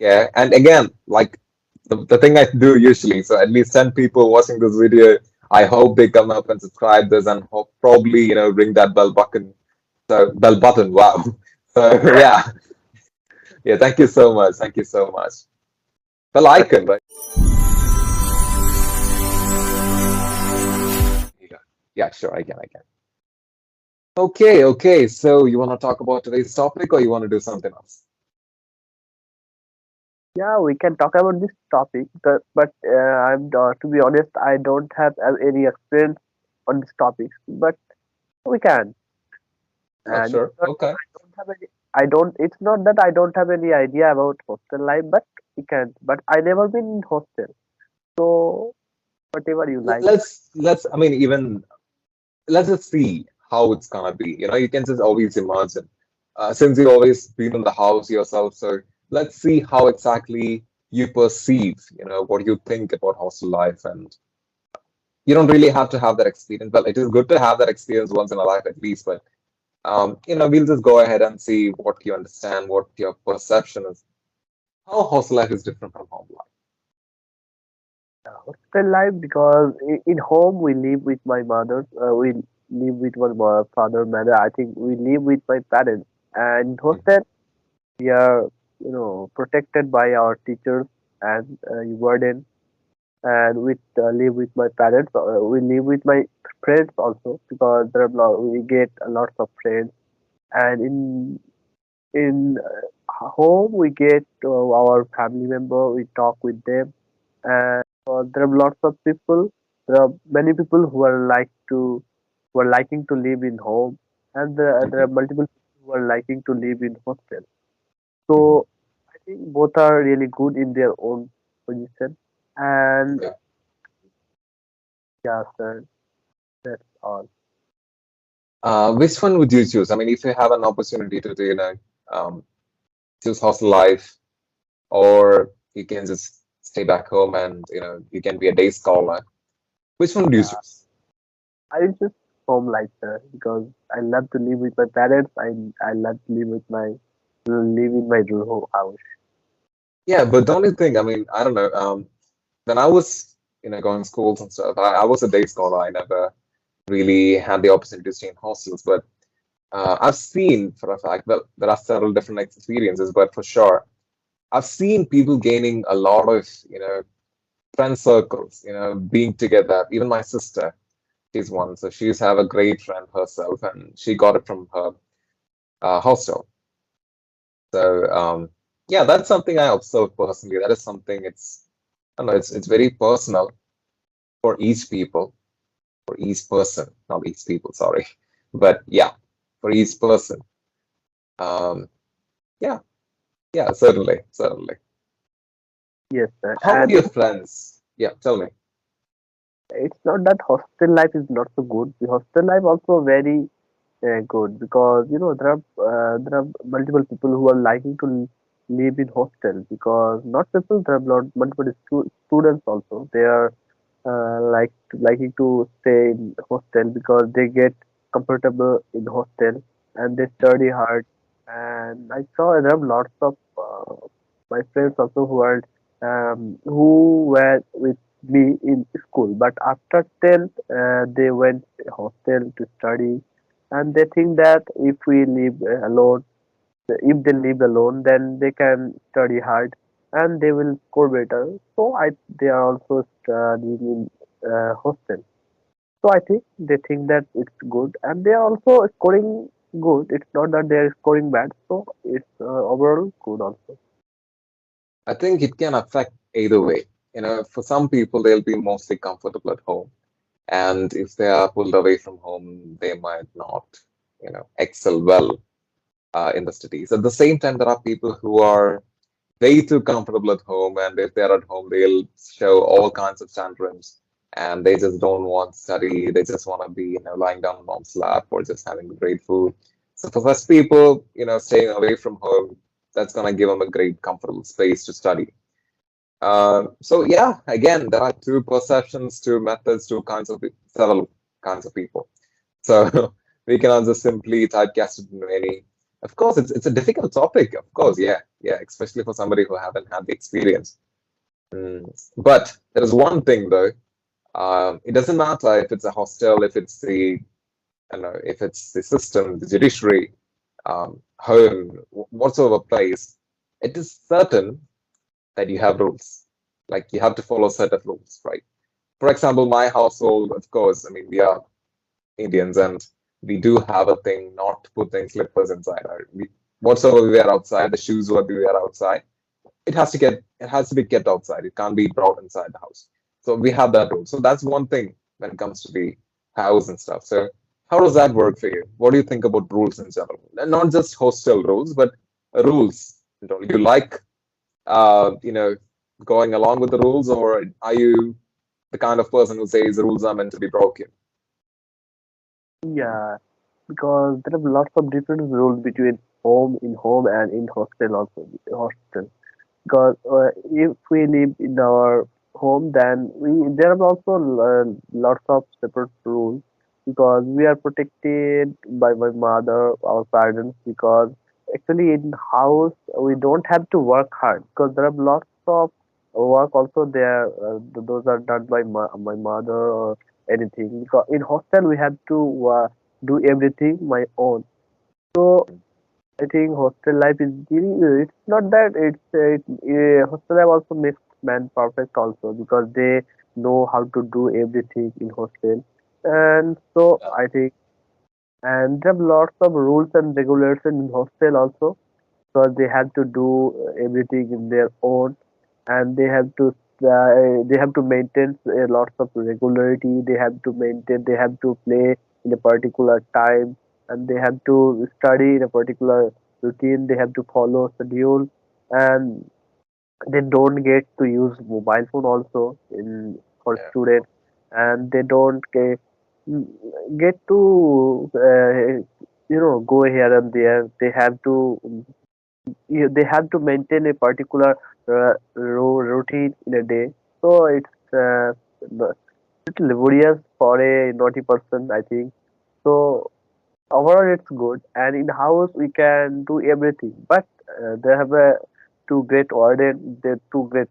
Yeah, and again, like the thing I do usually, so at least 10 people watching this video, I hope they come up and subscribe this and hope, probably, ring that bell button. So bell button, wow. So yeah, yeah, thank you so much. Thank you so much. Bell icon, right? Yeah, yeah, sure, I can. Okay, okay. So you want to talk about today's topic or you want to do something else? Yeah, we can talk about this topic, but I'm to be honest, I don't have any experience on this topic, but we can. Oh, And sure. Okay. I don't have any. I don't. It's not that I don't have any idea about hostel life, but we can. But I never been in hostel, so whatever you like. Let's, I mean, even let's just see how it's gonna be. You can just always imagine. Since you've always been in the house yourself, so let's see how exactly you perceive, what you think about hostel life. And you don't really have to have that experience. Well, it is good to have that experience once in a life at least, but we'll just go ahead and see what you understand, what your perception is, how hostel life is different from home life. Hostel life because in home we live with my mother. We live with my father, mother. I think we live with my parents. And hostel we are protected by our teachers and warden, and we live with my parents. We live with my friends also because we get a lot of friends, and in home we get our family member. We talk with them, and there are lots of people. There are many people who are liking to live in home, and there are Mhm, multiple people who are liking to live in hostel. mhm. So I think both are really good in their own position. And Yeah. yeah, sir, that's all. Which one would you choose? I mean, if you have an opportunity to, um, choose hostel life, or you can just stay back home and, you can be a day scholar, which one would you Yeah, choose? I will just home life, sir, because I love to live with my parents. I love to live in my house. Yeah, but don't you think, I mean, I don't know, when I was, going schools and stuff, I was a day scholar. I never really had the opportunity to stay in hostels, but I've seen for a fact, well, there are several different experiences, but for sure, I've seen people gaining a lot of, friend circles, being together. Even my sister, she's one, so she's have a great friend herself, and she got it from her hostel. So yeah, that's something I observed personally. That is something I don't know, it's very personal for each people, for each person, not each people, sorry, but yeah, for each person. Um, yeah, yeah, certainly, certainly. Yes, sir. How about And your friends? Yeah, tell me. it's not that hostel life is not so good. The hostel life also very good because there are multiple people who are liking to live in hostel because not people there are multiple students also they are liking to stay in hostel because they get comfortable in hostel and they study hard. And I saw there are lots of my friends also who were with me in school, but after 10th they went hostel to study, and they think that if we live alone, if they live alone, then they can study hard and they will score better. So they are also studying in hostel. So I think they think that it's good, and they are also scoring good. It's not that they are scoring bad. So it's overall good also. I think it can affect either way. For some people, they'll be mostly comfortable at home. And if they are pulled away from home, they might not, excel well in the studies. At the same time, there are people who are way too comfortable at home, and if they're at home, they'll show all kinds of tantrums, and they just don't want to study. They just want to be, lying down on mom's lap or just having great food. So for such people, staying away from home, that's gonna give them a great, comfortable space to study. So yeah, again, there are two perceptions, two methods, several kinds of people. So we cannot just simply typecast it into any. Of course, it's a difficult topic. Of course, yeah, yeah, especially for somebody who haven't had the experience. But there is one thing though. It doesn't matter if it's a hostel, if it's the, I don't know, if it's the system, the judiciary, home, whatsoever place. It is certain that you have rules. Like you have to follow certain rules, right? For example, my household, of course, I mean, we are Indians and we do have a thing not putting slippers inside. Whatsoever we wear outside, the shoes what we wear outside, it has to be kept outside. It can't be brought inside the house. So we have that rule. So that's one thing when it comes to the house and stuff. So how does that work for you? What do you think about rules in general? And not just hostel rules, but rules. You like going along with the rules, or are you the kind of person who says the rules are meant to be broken? Yeah, because there are lots of different rules between home and in hostel also. Hostel. Because if we live in our home, then we there are also lots of separate rules because we are protected by my mother, our parents. Because actually in house we don't have to work hard because there are lots of work also there. Those are done by my mother or anything. Because in hostel we have to do everything my own. So I think hostel life is really, it's not that hostel life also makes man perfect also because they know how to do everything in hostel. And so Yeah, I think, and there are lots of rules and regulations in hostel also because they have to do everything in their own and they have to maintain lots of regularity. They have to maintain, they have to play in a particular time, and they have to study in a particular routine. They have to follow schedule, and they don't get to use mobile phone also in for yeah, students, and they don't get to go here and there. They have to they have to maintain a particular routine in a day. So it's little laborious for a naughty person, I think. So overall, it's good. And in house, we can do everything. But they have a two great warden, the two great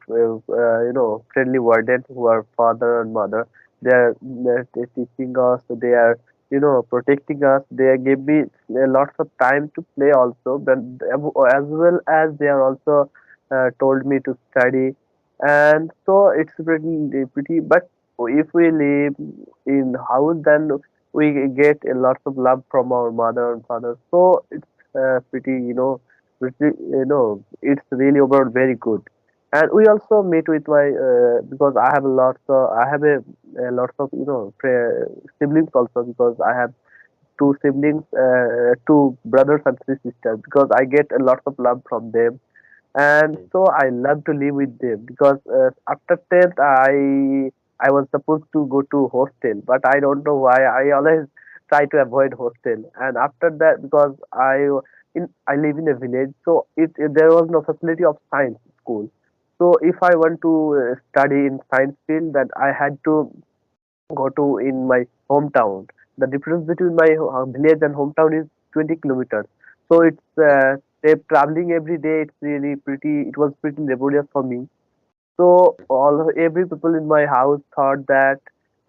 friendly wardens who are father and mother. They're teaching us. They are protecting us. They give me lots of time to play also, but as well as they are also told me to study, and so it's pretty. But if we live in house, then we get a lot of love from our mother and father. So it's pretty, it's really overall very good. And we also meet with my because I have I have a lot of siblings also because I have two siblings, two brothers and three sisters because I get a lot of love from them, and so I love to live with them because after 10th I was supposed to go to hostel, but I don't know why I always try to avoid hostel. And after that, because I live in a village, so there was no facility of science school. So if I want to study in science field, that I had to go to in my hometown. The difference between my village and hometown is 20 kilometers. So it's traveling every day. It's really pretty. It was pretty laborious for me. So every people in my house thought that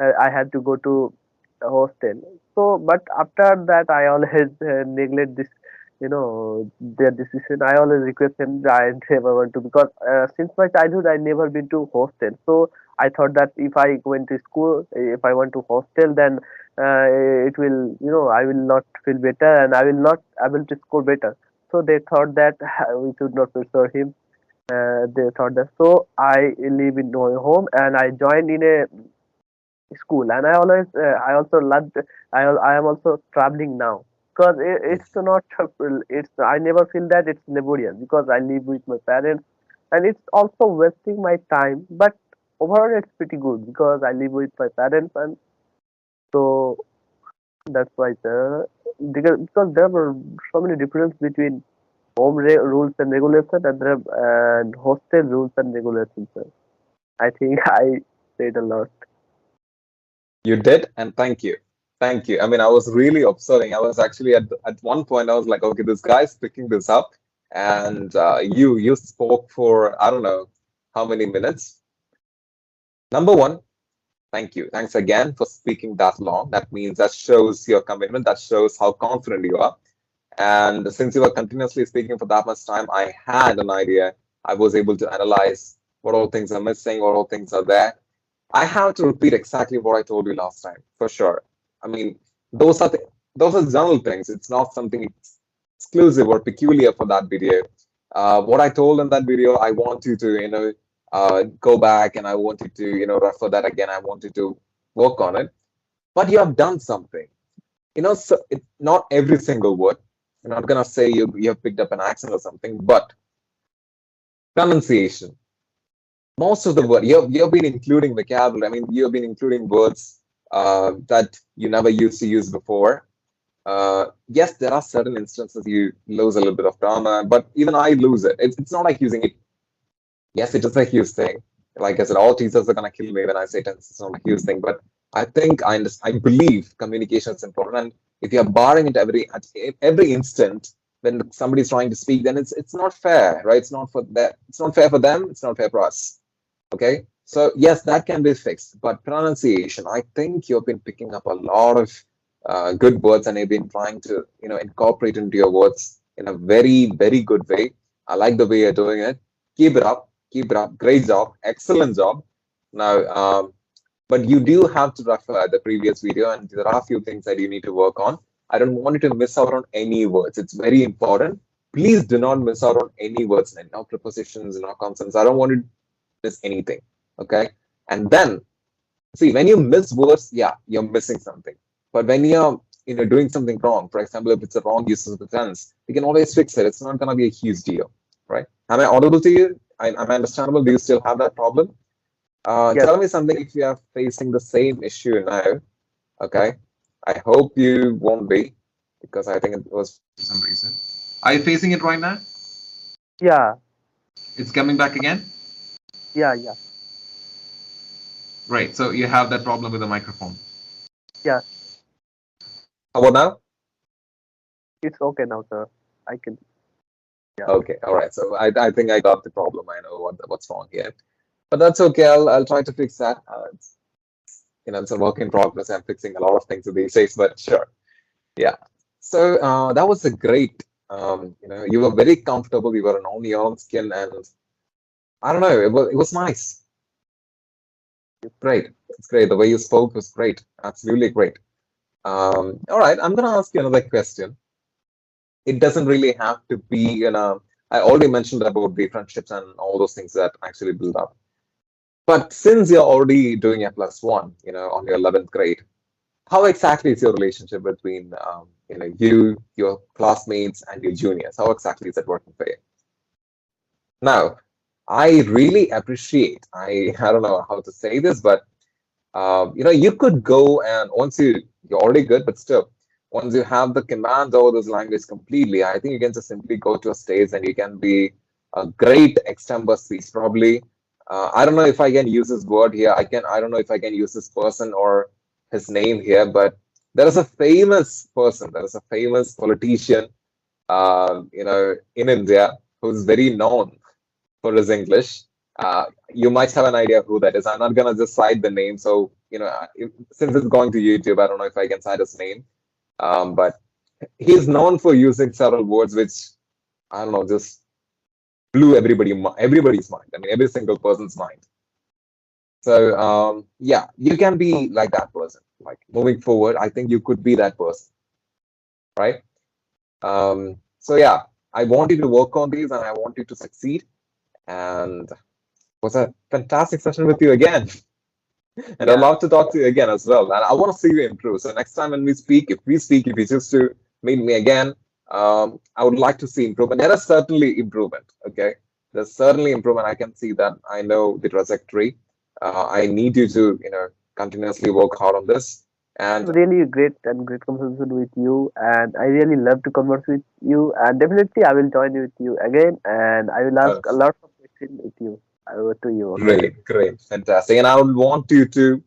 I had to go to a hostel. So, but after that, I always neglect this, their decision. I always request them that I never want to because since my childhood, I never been to hostel. So I thought that if I went to school, if I went to hostel, then it will, I will not feel better and I will not able to score better. So they thought that we should not pressure him. They thought that. So I live in my home and I joined in a school, and I also loved. I am also traveling now because it's not. It's I never feel that it's laborious because I live with my parents, and it's also wasting my time. But overall, it's pretty good because I live with my parents, and so that's why because there were so many differences between rules and regulations and and hostel rules and regulations. I think I said a lot. you did, and thank you. Thank you. I mean, I was really observing. I was actually at one point, I was like, okay, this guy's picking this up, and you spoke for I don't know how many minutes. Number one, thank you. Thanks again for speaking that long. That means that shows your commitment. That shows how confident you are. And since you were continuously speaking for that much time, I had an idea. I was able to analyze what all things are missing, what all things are there. I have to repeat exactly what I told you last time, for sure. I mean, those are those are general things. It's not something exclusive or peculiar for that video. What I told in that video, I want you to, go back and I want you to, refer that again. I want you to work on it. But you have done something. So not every single word. I'm not gonna say you have picked up an accent or something, but pronunciation. Most of the word you've been including vocabulary. I mean, you've been including words that you never used to use before. Yes, there are certain instances you lose a little bit of grammar, but even I lose it. It's not like using it. Yes, it is a huge thing. Like I said, all teachers are gonna kill me when I say it's not a huge thing. But I think I believe communication is important, and if you're barring it at every instant when somebody's trying to speak, then it's not fair, right? It's not for that. It's not fair for them. It's not fair for us. Okay. So yes, that can be fixed, but pronunciation, I think you've been picking up a lot of good words and you've been trying to, incorporate into your words in a very, very good way. I like the way you're doing it. Keep it up. Keep it up. Great job. Excellent job. Now, but you do have to refer the previous video, and there are a few things that you need to work on. I don't want you to miss out on any words. It's very important. Please do not miss out on any words, no prepositions, no consonants. I don't want you to miss anything. Okay. And then, see, when you miss words, yeah, you're missing something. But when you're doing something wrong, for example, if it's a wrong use of the tense, you can always fix it. It's not gonna be a huge deal, right? Am I audible to you? Am I understandable? Do you still have that problem? Yes, Tell me something if you are facing the same issue now. Okay. I hope you won't be, because I think it was for some reason. Are you facing it right now? yeah, It's coming back again? yeah, Right. So you have that problem with the microphone. yeah. How about now? It's okay now, sir. I can. Yeah, Okay. All right. So I think I got the problem. I know what's wrong here. But that's okay. I'll try to fix that. It's a work in progress. I'm fixing a lot of things these days, but sure. Yeah. So that was a great. You were very comfortable. You were on your own skin, and I don't know. It was nice. Great. It's great. The way you spoke was great. Absolutely great. All right. I'm gonna ask you another question. It doesn't really have to be. I already mentioned about the friendships and all those things that actually build up. But since you're already doing a plus one, on your 11th grade, how exactly is your relationship between, you, your classmates, and your juniors? How exactly is that working for you? Now, I really appreciate, I don't know how to say this, but, you could go and once you're already good, but still, once you have the command over this language completely, I think you can just simply go to a stage and you can be a great extempore speech. Probably, I don't know if I can use this word here. I don't know if I can use this person or his name here, but there is a famous person, there is a famous politician, in India who's very known for his English. You might have an idea who that is. I'm not gonna just cite the name. So, since it's going to YouTube, I don't know if I can cite his name. But he's known for using several words which I don't know, just blew everybody's mind. I mean, every single person's mind. So yeah, you can be like that person. Like moving forward, I think you could be that person, right? So yeah, I want you to work on these and I want you to succeed. And it was a fantastic session with you again. And I'd yeah. love to talk to you again as well. And I want to see you improve. So next time when we speak, if you choose to meet me again, I would like to see improvement. There is certainly improvement. Okay, there's certainly improvement. I can see that. I know the trajectory. I need you to, continuously work hard on this. And Really great conversation with you, and I really love to converse with you. And definitely, I will join with you again, and I will ask uh, a lot of questions with you over to you. Okay? great, great, fantastic. And I would want you to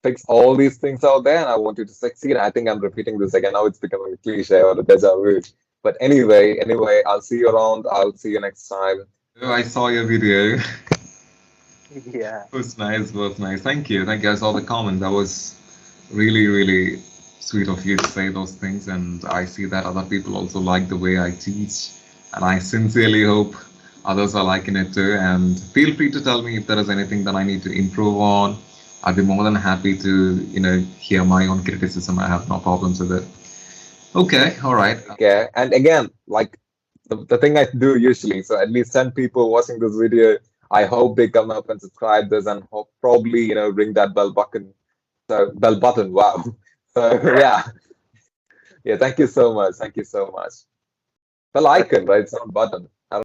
fix all these things out there, and I want you to succeed. I think I'm repeating this again. Now it's becoming a cliche or a deja vu. But anyway, I'll see you around. I'll see you next time. Oh, I saw your video. Yeah. Was nice, was nice. Thank you. Thank you. I saw the comment. That was really, really sweet of you to say those things. And I see that other people also like the way I teach. And I sincerely hope others are liking it too. And feel free to tell me if there is anything that I need to improve on. I'd be more than happy to, hear my own criticism. I have no problems with it. Okay, all right. Okay. And again, like the thing I do usually, so at least 10 people watching this video, I hope they come up and subscribe this and hope, probably, ring that bell button. So bell button, wow. So yeah, yeah, thank you so much. Thank you so much. Bell icon, right? It's not button.